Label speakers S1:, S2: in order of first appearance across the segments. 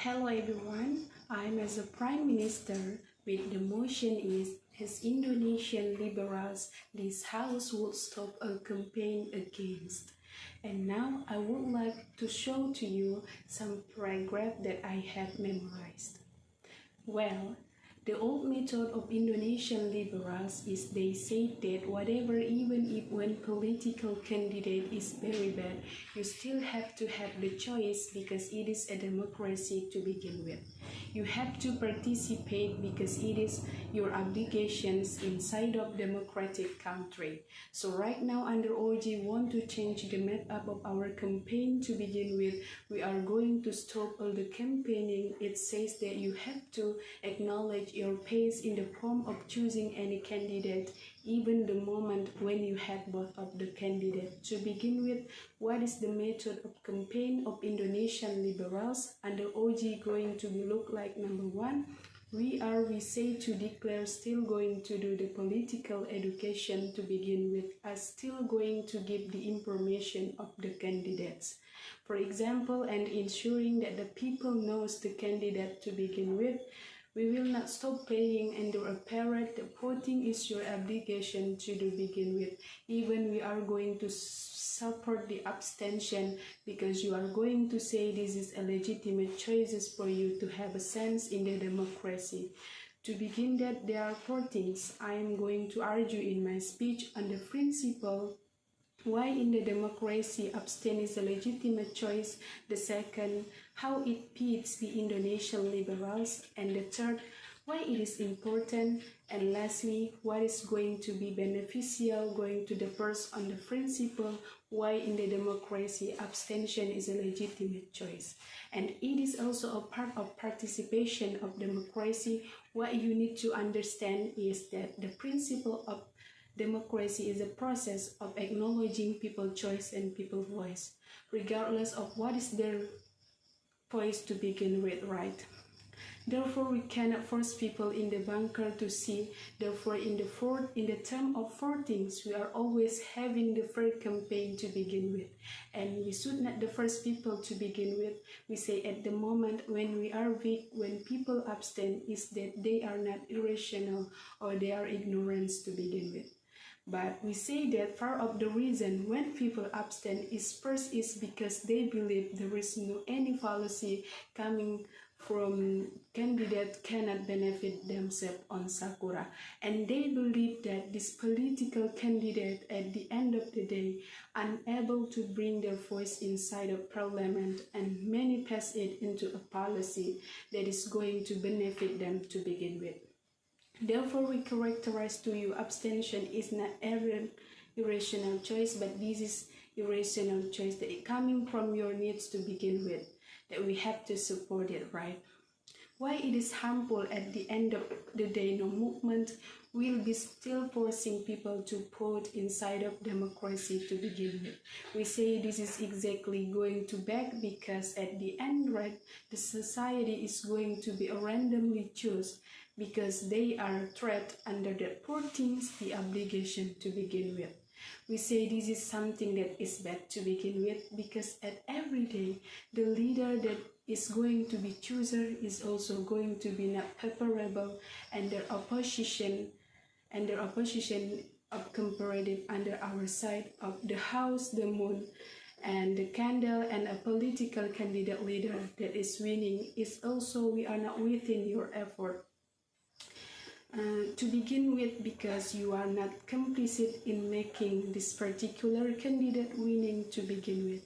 S1: Hello everyone, I'm as a Prime Minister with the motion is as Indonesian liberals, this house would stop a campaign against. And now I would like to show to you some paragraph that I have memorized. Well, the old method of Indonesian liberals is they say that whatever, even if one political candidate is very bad, you still have to have the choice because it is a democracy to begin with. You have to participate because it is your obligations inside of democratic country. So right now under OG want to change the makeup of our campaign to begin with. We are going to stop all the campaigning. It says that you have to acknowledge your pace in the form of choosing any candidate, even the moment when you have both of the candidates. To begin with, what is the method of campaign of Indonesian liberals? Under OG going to look like number one, we say to declare still going to do the political education to begin with, as still going to give the information of the candidates. For example, and ensuring that the people knows the candidate to begin with. We will not stop playing under a parrot. The voting is your obligation to begin with. Even we are going to support the abstention because you are going to say this is a legitimate choices for you to have a sense in the democracy. To begin that, there are four things I am going to argue in my speech on the principle why in the democracy abstain is a legitimate choice, the second, how it fits the Indonesian liberals, and the third, why it is important, and lastly, what is going to be beneficial going to the first on the principle why in the democracy abstention is a legitimate choice. And it is also a part of participation of democracy. What you need to understand is that the principle of democracy is a process of acknowledging people's choice and people's voice, regardless of what is their voice to begin with, right? Therefore, we cannot force people in the bunker to see. Therefore, in the term of four things, we are always having the fair campaign to begin with. And we should not the first people to begin with. We say at the moment when we are weak, when people abstain, is that they are not irrational or they are ignorant to begin with. But we say that part of the reason when people abstain is first is because they believe there is no any policy coming from candidate cannot benefit themselves on Sakura, and they believe that this political candidate at the end of the day unable to bring their voice inside of parliament and manifest it into a policy that is going to benefit them to begin with. Therefore, we characterize to you abstention is not an irrational choice, but this is irrational choice that is coming from your needs to begin with, that we have to support it, right? Why it is harmful at the end of the day, no movement will be still forcing people to vote inside of democracy to begin with. We say this is exactly going to back because at the end, right, the society is going to be randomly choose because they are threat under the four things, the obligation to begin with. We say this is something that is bad to begin with because at every day, the leader that is going to be chosen is also going to be not favorable, and their opposition of comparative under our side of the house, the moon, and the candle, and a political candidate leader that is winning is also we are not within your effort. To begin with, because you are not complicit in making this particular candidate winning to begin with.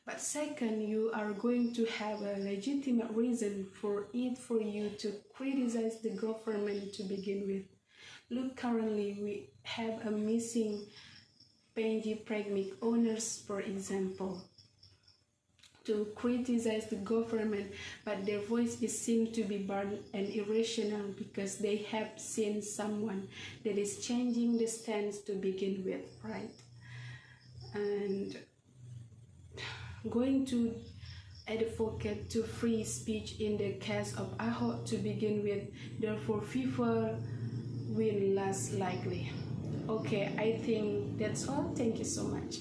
S1: But second, you are going to have a legitimate reason for you to criticize the government to begin with. Look, currently we have a missing PNG pragmatic owners, for example, to criticize the government, but their voice is seen to be burned and irrational because they have seen someone that is changing the stance to begin with, right? And going to advocate to free speech in the case of Ahok to begin with, therefore people will less likely. Okay, I think that's all. Thank you so much.